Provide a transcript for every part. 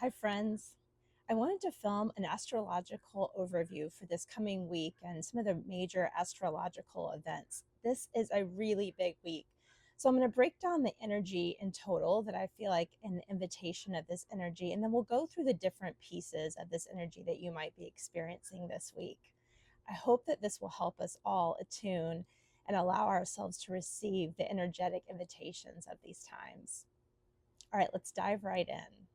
Hi, friends. I wanted to film an astrological overview for this coming week and some of the major astrological events. This is a really big week. So I'm going to break down the energy in total that I feel like in the invitation of this energy, and then we'll go through the different pieces of this energy that you might be experiencing this week. I hope that this will help us all attune and allow ourselves to receive the energetic invitations of these times. All right, let's dive right in.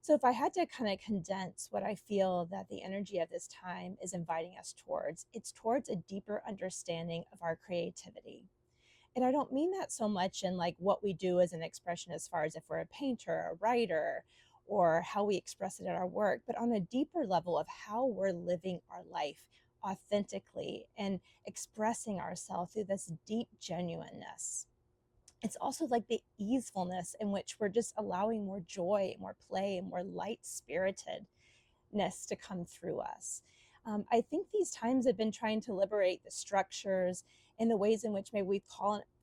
So, if I had to kind of condense what I feel that the energy of this time is inviting us towards, it's towards a deeper understanding of our creativity. And I don't mean that so much in like what we do as an expression, as far as if we're a painter, a writer, or how we express it at our work, but on a deeper level of how we're living our life authentically and expressing ourselves through this deep genuineness. It's also like the easefulness in which we're just allowing more joy, more play, and more light spiritedness to come through us. I think these times have been trying to liberate the structures and the ways in which maybe we've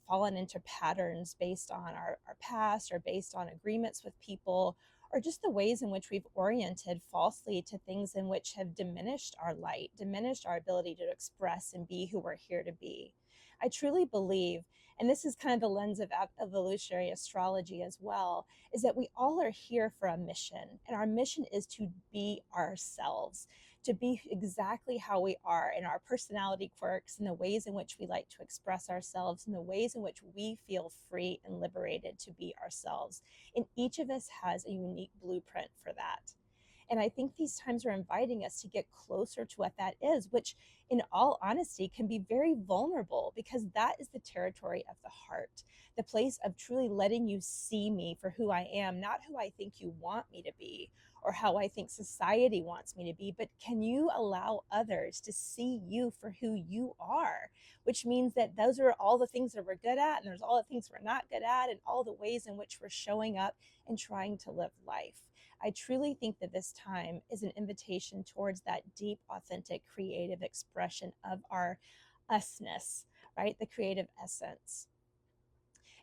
fallen into patterns based on our past or based on agreements with people, or just the ways in which we've oriented falsely to things in which have diminished our light, diminished our ability to express and be who we're here to be. I truly believe, and this is kind of the lens of evolutionary astrology as well, is that we all are here for a mission, and our mission is to be ourselves, to be exactly how we are in our personality quirks and the ways in which we like to express ourselves and the ways in which we feel free and liberated to be ourselves. And each of us has a unique blueprint for that. And I think these times are inviting us to get closer to what that is, which, in all honesty, can be very vulnerable, because that is the territory of the heart, the place of truly letting you see me for who I am, not who I think you want me to be or how I think society wants me to be, but can you allow others to see you for who you are? Which means that those are all the things that we're good at, and there's all the things we're not good at, and all the ways in which we're showing up and trying to live life. I truly think that this time is an invitation towards that deep, authentic, creative expression of our usness, right? The creative essence.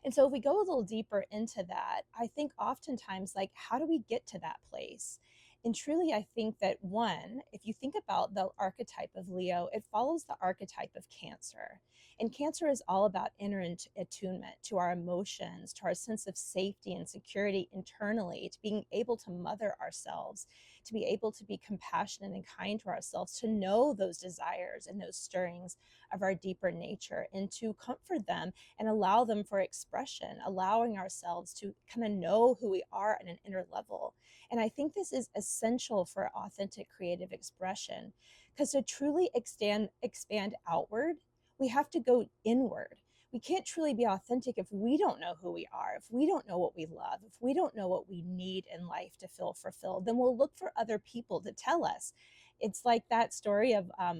And so if we go a little deeper into that, I think oftentimes, like, how do we get to that place? And truly, I think that one, if you think about the archetype of Leo, it follows the archetype of Cancer. And Cancer is all about inner attunement to our emotions, to our sense of safety and security internally, to being able to mother ourselves, to be able to be compassionate and kind to ourselves, to know those desires and those stirrings of our deeper nature, and to comfort them and allow them for expression, allowing ourselves to kind of know who we are at an inner level. And I think this is essential for authentic creative expression, because to truly expand outward, we have to go inward. We can't truly be authentic if we don't know who we are, if we don't know what we love, if we don't know what we need in life to feel fulfilled. Then we'll look for other people to tell us. It's like that story of I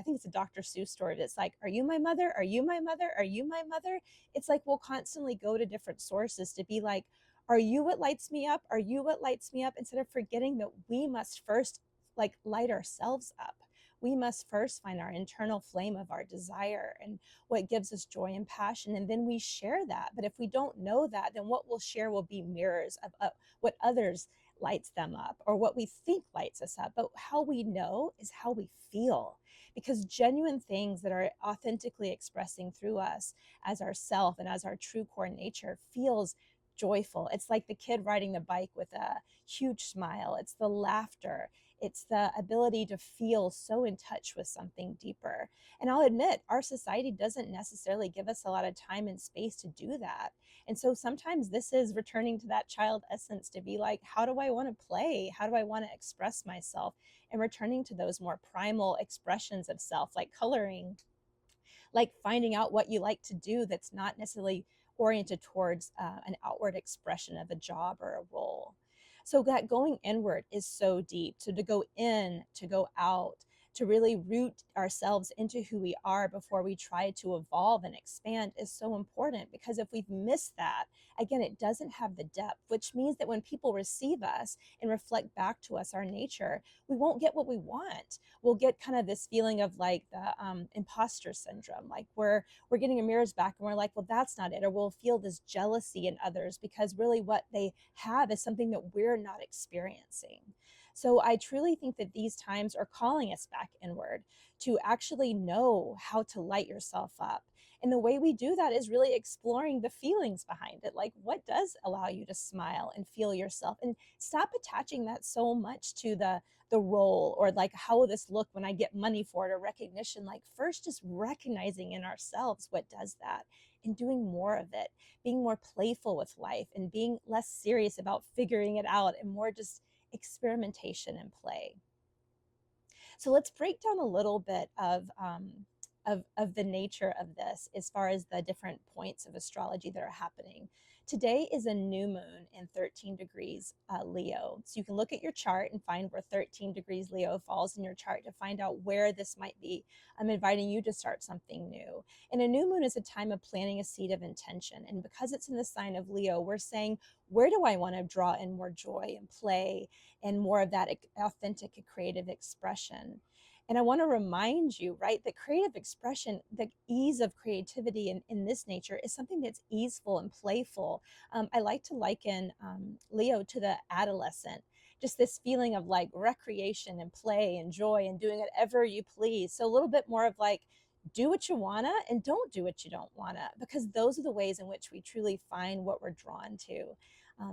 think it's a Dr. Seuss story that's like, are you my mother? Are you my mother? Are you my mother? It's like we'll constantly go to different sources to be like, are you what lights me up? Are you what lights me up? Instead of forgetting that we must first like light ourselves up. We must first find our internal flame of our desire and what gives us joy and passion, and then we share that. But if we don't know that, then what we'll share will be mirrors of what others lights them up, or what we think lights us up. But how we know is how we feel, because genuine things that are authentically expressing through us as ourself and as our true core nature feels joyful. It's like the kid riding the bike with a huge smile. It's the laughter. It's the ability to feel so in touch with something deeper. And I'll admit, our society doesn't necessarily give us a lot of time and space to do that. And so sometimes this is returning to that child essence, to be like, how do I want to play? How do I want to express myself? And returning to those more primal expressions of self, like coloring, like finding out what you like to do that's not necessarily oriented towards an outward expression of a job or a role. So that going inward is so deep. So to go in, to go out, to really root ourselves into who we are before we try to evolve and expand is so important, because if we've missed that, again, it doesn't have the depth, which means that when people receive us and reflect back to us our nature, we won't get what we want. We'll get kind of this feeling of like the imposter syndrome, like we're getting our mirrors back and we're like, well, that's not it. Or we'll feel this jealousy in others because really what they have is something that we're not experiencing. So I truly think that these times are calling us back inward to actually know how to light yourself up. And the way we do that is really exploring the feelings behind it. Like, what does allow you to smile and feel yourself? And stop attaching that so much to the role, or like, how will this look when I get money for it, or recognition. Like, first, just recognizing in ourselves what does that and doing more of it, being more playful with life and being less serious about figuring it out and more just experimentation and play. So let's break down a little bit of the nature of this as far as the different points of astrology that are happening. Today is a new moon in 13 degrees Leo. So you can look at your chart and find where 13 degrees Leo falls in your chart to find out where this might be. I'm inviting you to start something new. And a new moon is a time of planting a seed of intention. And because it's in the sign of Leo, we're saying, where do I want to draw in more joy and play and more of that authentic creative expression? And I want to remind you, right, that creative expression, the ease of creativity in this nature is something that's easeful and playful. I like to liken Leo to the adolescent, just this feeling of like recreation and play and joy and doing whatever you please. So a little bit more of like, do what you wanna and don't do what you don't wanna, because those are the ways in which we truly find what we're drawn to.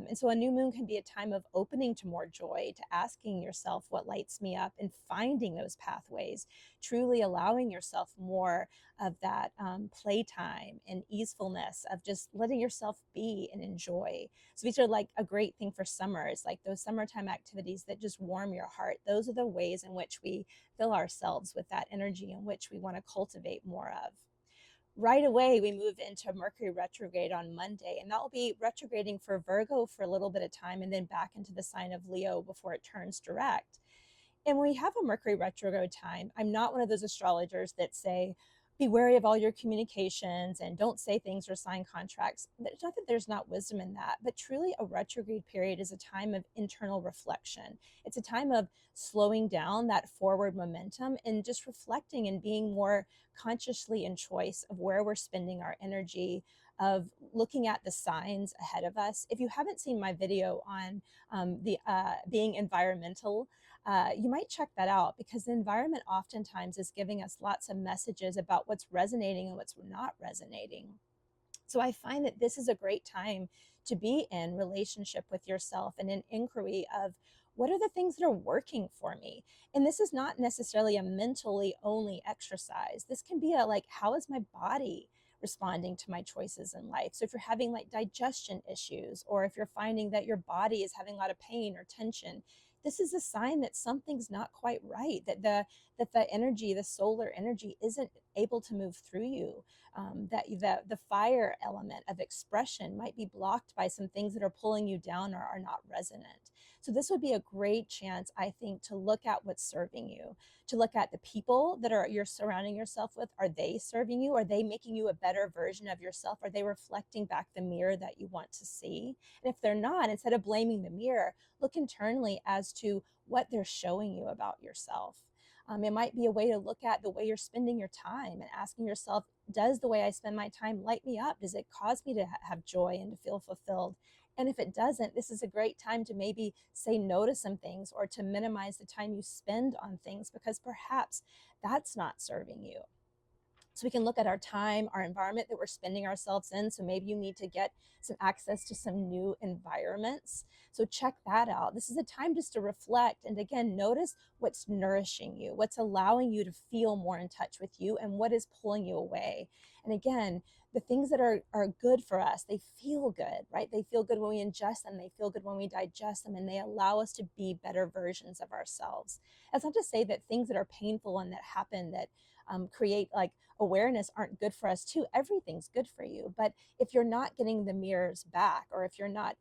And so a new moon can be a time of opening to more joy, to asking yourself what lights me up and finding those pathways, truly allowing yourself more of that playtime and easefulness of just letting yourself be and enjoy. So these are like a great thing for summer. It's like those summertime activities that just warm your heart. Those are the ways in which we fill ourselves with that energy in which we want to cultivate more of. Right away, we move into Mercury retrograde on Monday, and that will be retrograding for Virgo for a little bit of time and then back into the sign of Leo before it turns direct. And when we have a Mercury retrograde time, I'm not one of those astrologers that say, be wary of all your communications and don't say things or sign contracts. It's not that there's not wisdom in that, but truly a retrograde period is a time of internal reflection. It's a time of slowing down that forward momentum and just reflecting and being more consciously in choice of where we're spending our energy, of looking at the signs ahead of us. If you haven't seen my video on the being environmental, you might check that out, because the environment oftentimes is giving us lots of messages about what's resonating and what's not resonating. So I find that this is a great time to be in relationship with yourself and an inquiry of, what are the things that are working for me? And this is not necessarily a mentally only exercise. This can be a like, how is my body responding to my choices in life? So if you're having like digestion issues, or if you're finding that your body is having a lot of pain or tension, this is a sign that something's not quite right, that the energy, the solar energy, isn't able to move through you. That the fire element of expression might be blocked by some things that are pulling you down or are not resonant. So this would be a great chance, I think, to look at what's serving you, to look at the people that are you're surrounding yourself with. Are they serving you? Are they making you a better version of yourself? Are they reflecting back the mirror that you want to see? And if they're not, instead of blaming the mirror, look internally as to what they're showing you about yourself. It might be a way to look at the way you're spending your time and asking yourself, does the way I spend my time light me up? Does it cause me to have joy and to feel fulfilled? And if it doesn't, this is a great time to maybe say no to some things, or to minimize the time you spend on things, because perhaps that's not serving you. So we can look at our time, our environment that we're spending ourselves in. So maybe you need to get some access to some new environments. So check that out. This is a time just to reflect and, again, notice what's nourishing you, what's allowing you to feel more in touch with you, and what is pulling you away. And again, the things that are good for us, they feel good, right? They feel good when we ingest them. They feel good when we digest them, and they allow us to be better versions of ourselves. That's not to say that things that are painful and that happen that create like awareness aren't good for us too. Everything's good for you. But if you're not getting the mirrors back, or if you're not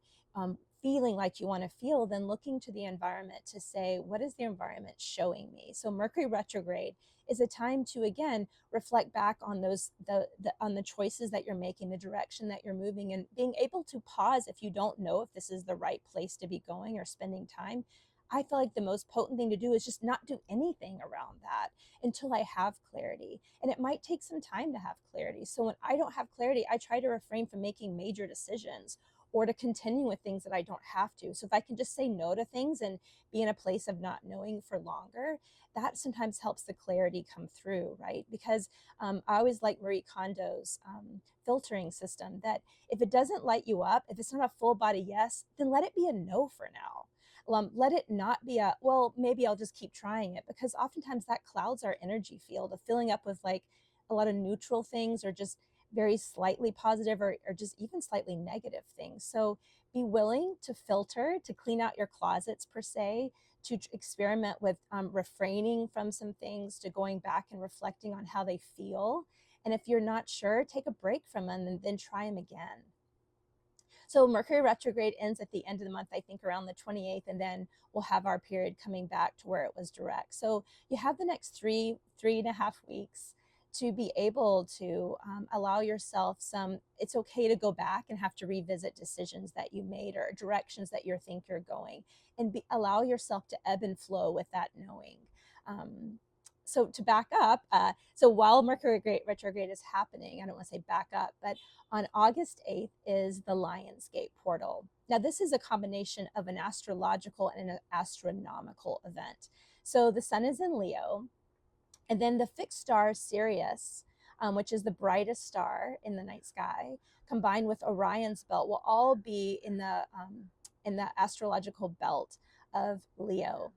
feeling like you want to feel, then looking to the environment to say, what is the environment showing me? So Mercury retrograde is a time to, again, reflect back on those on the choices that you're making, the direction that you're moving, and being able to pause if you don't know if this is the right place to be going or spending time. I feel like the most potent thing to do is just not do anything around that until I have clarity. And it might take some time to have clarity. So when I don't have clarity, I try to refrain from making major decisions or to continue with things that I don't have to. So if I can just say no to things and be in a place of not knowing for longer, that sometimes helps the clarity come through, right? Because I always like Marie Kondo's filtering system, that if it doesn't light you up, if it's not a full body yes, then let it be a no for now. Let it not be a, well, maybe I'll just keep trying it, because oftentimes that clouds our energy field of filling up with like a lot of neutral things or just very slightly positive or just even slightly negative things. So be willing to filter, to clean out your closets per se, to experiment with refraining from some things, to going back and reflecting on how they feel. And if you're not sure, take a break from them and then try them again. So Mercury retrograde ends at the end of the month, I think around the 28th, and then we'll have our period coming back to where it was direct. So you have the next three and a half weeks to be able to allow yourself some, it's okay to go back and have to revisit decisions that you made or directions that you think you're going, and allow yourself to ebb and flow with that knowing. So to back up, so while Mercury retrograde is happening, I don't want to say back up, but on August 8th is the Lionsgate portal. Now, this is a combination of an astrological and an astronomical event. So the sun is in Leo, and then the fixed star Sirius, which is the brightest star in the night sky, combined with Orion's belt, will all be in the astrological belt of Leo.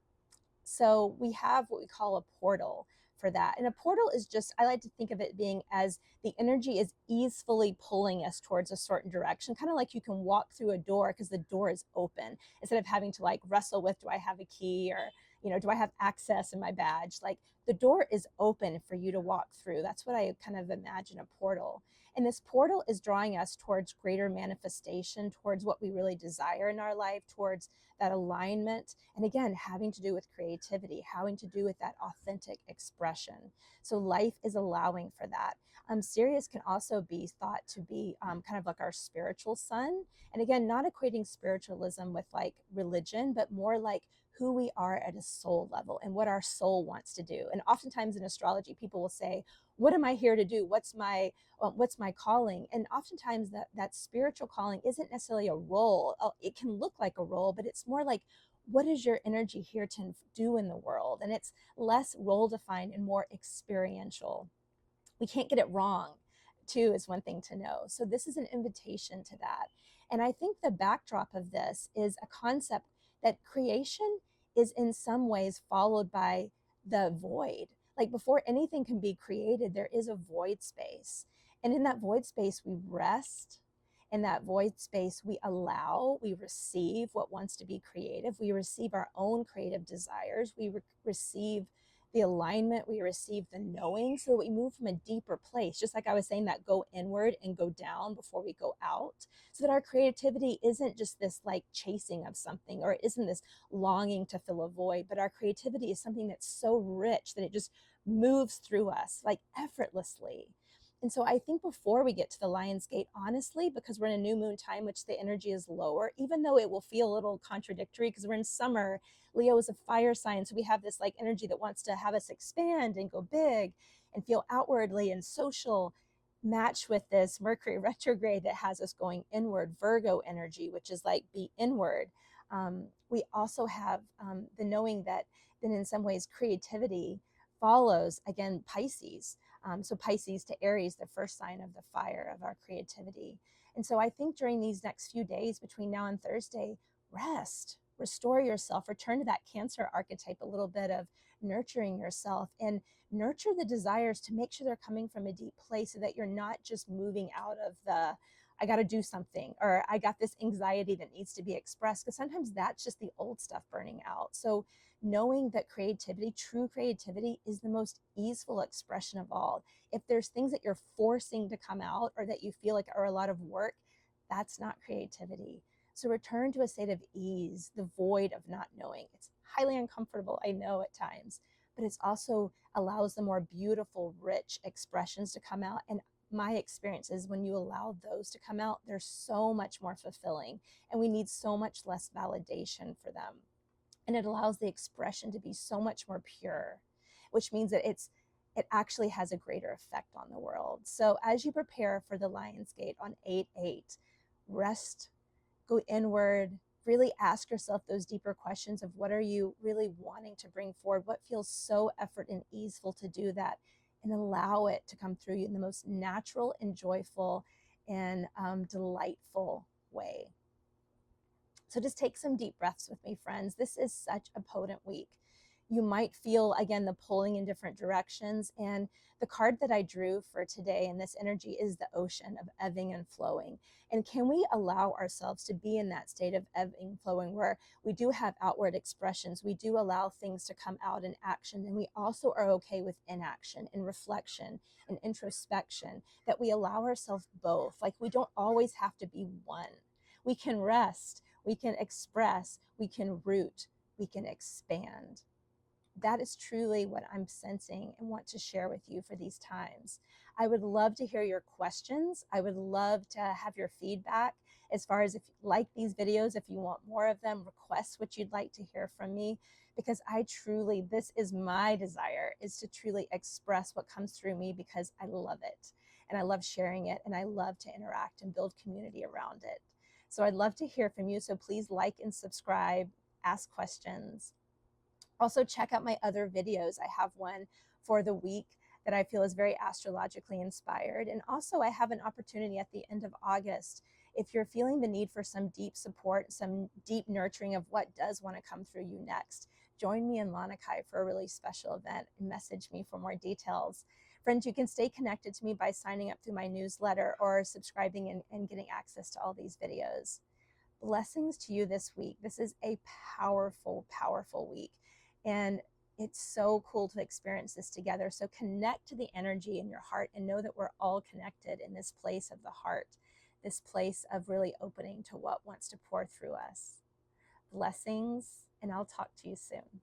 So we have what we call a portal for that. And a portal is just, I like to think of it being as the energy is easily pulling us towards a certain direction, kind of like you can walk through a door because the door is open, instead of having to like wrestle with, do I have a key, or, do I have access in my badge? Like the door is open for you to walk through. That's what I kind of imagine a portal. And this portal is drawing us towards greater manifestation, towards what we really desire in our life, towards that alignment. And again, having to do with creativity, having to do with that authentic expression. So life is allowing for that. Sirius can also be thought to be kind of like our spiritual sun. And again, not equating spiritualism with like religion, but more like who we are at a soul level and what our soul wants to do. And oftentimes in astrology, people will say, what am I here to do? What's my calling? And oftentimes that spiritual calling isn't necessarily a role. It can look like a role, but it's more like, what is your energy here to do in the world? And it's less role defined and more experiential. We can't get it wrong, too, is one thing to know. So this is an invitation to that. And I think the backdrop of this is a concept that creation is in some ways followed by the void. Like before anything can be created, there is a void space. And in that void space, we rest. In that void space, we allow, we receive what wants to be creative. We receive our own creative desires. We receive the alignment, we receive the knowing, so that we move from a deeper place. Just like I was saying, that go inward and go down before we go out, so that our creativity isn't just this like chasing of something, or it isn't this longing to fill a void, but our creativity is something that's so rich that it just moves through us like effortlessly. And so I think before we get to the Lion's Gate, honestly, because we're in a new moon time, which the energy is lower, even though it will feel a little contradictory because we're in summer. Leo is a fire sign, so we have this like energy that wants to have us expand and go big and feel outwardly and social, matched with this Mercury retrograde that has us going inward, Virgo energy, which is like be inward. We also have the knowing that then in some ways creativity follows, again, Pisces. So Pisces to Aries, the first sign of the fire of our creativity. And so I think during these next few days between now and Thursday, rest, restore yourself, return to that Cancer archetype, a little bit of nurturing yourself, and nurture the desires to make sure they're coming from a deep place, so that you're not just moving out of the, I got to do something, or I got this anxiety that needs to be expressed, because sometimes that's just the old stuff burning out. So knowing that creativity, true creativity, is the most easeful expression of all. If there's things that you're forcing to come out or that you feel like are a lot of work, that's not creativity. So return to a state of ease, the void of not knowing. It's highly uncomfortable, I know at times, but it's also allows the more beautiful, rich expressions to come out. And my experience is when you allow those to come out, they're so much more fulfilling, and we need so much less validation for them. And it allows the expression to be so much more pure, which means that it actually has a greater effect on the world. So as you prepare for the Lion's Gate on 8/8, rest, go inward, really ask yourself those deeper questions of what are you really wanting to bring forward? What feels so effort and easeful to do that? And allow it to come through you in the most natural and joyful and delightful way. So just take some deep breaths with me, friends. This is such a potent week. You might feel, again, the pulling in different directions. And the card that I drew for today in this energy is the ocean of ebbing and flowing. And can we allow ourselves to be in that state of ebbing, flowing, where we do have outward expressions, we do allow things to come out in action, and we also are okay with inaction and reflection and introspection, that we allow ourselves both. Like, we don't always have to be one. We can rest, we can express, we can root, we can expand. That is truly what I'm sensing and want to share with you for these times. I would love to hear your questions. I would love to have your feedback as far as if you like these videos, if you want more of them, request what you'd like to hear from me, because this is my desire, is to truly express what comes through me, because I love it and I love sharing it, and I love to interact and build community around it. So I'd love to hear from you. So please like and subscribe, ask questions. Also, check out my other videos. I have one for the week that I feel is very astrologically inspired. And also, I have an opportunity at the end of August. If you're feeling the need for some deep support, some deep nurturing of what does want to come through you next, join me in Lanakai for a really special event and message me for more details. Friends, you can stay connected to me by signing up through my newsletter or subscribing and getting access to all these videos. Blessings to you this week. This is a powerful, powerful week. And it's so cool to experience this together. So connect to the energy in your heart and know that we're all connected in this place of the heart, this place of really opening to what wants to pour through us. Blessings, and I'll talk to you soon.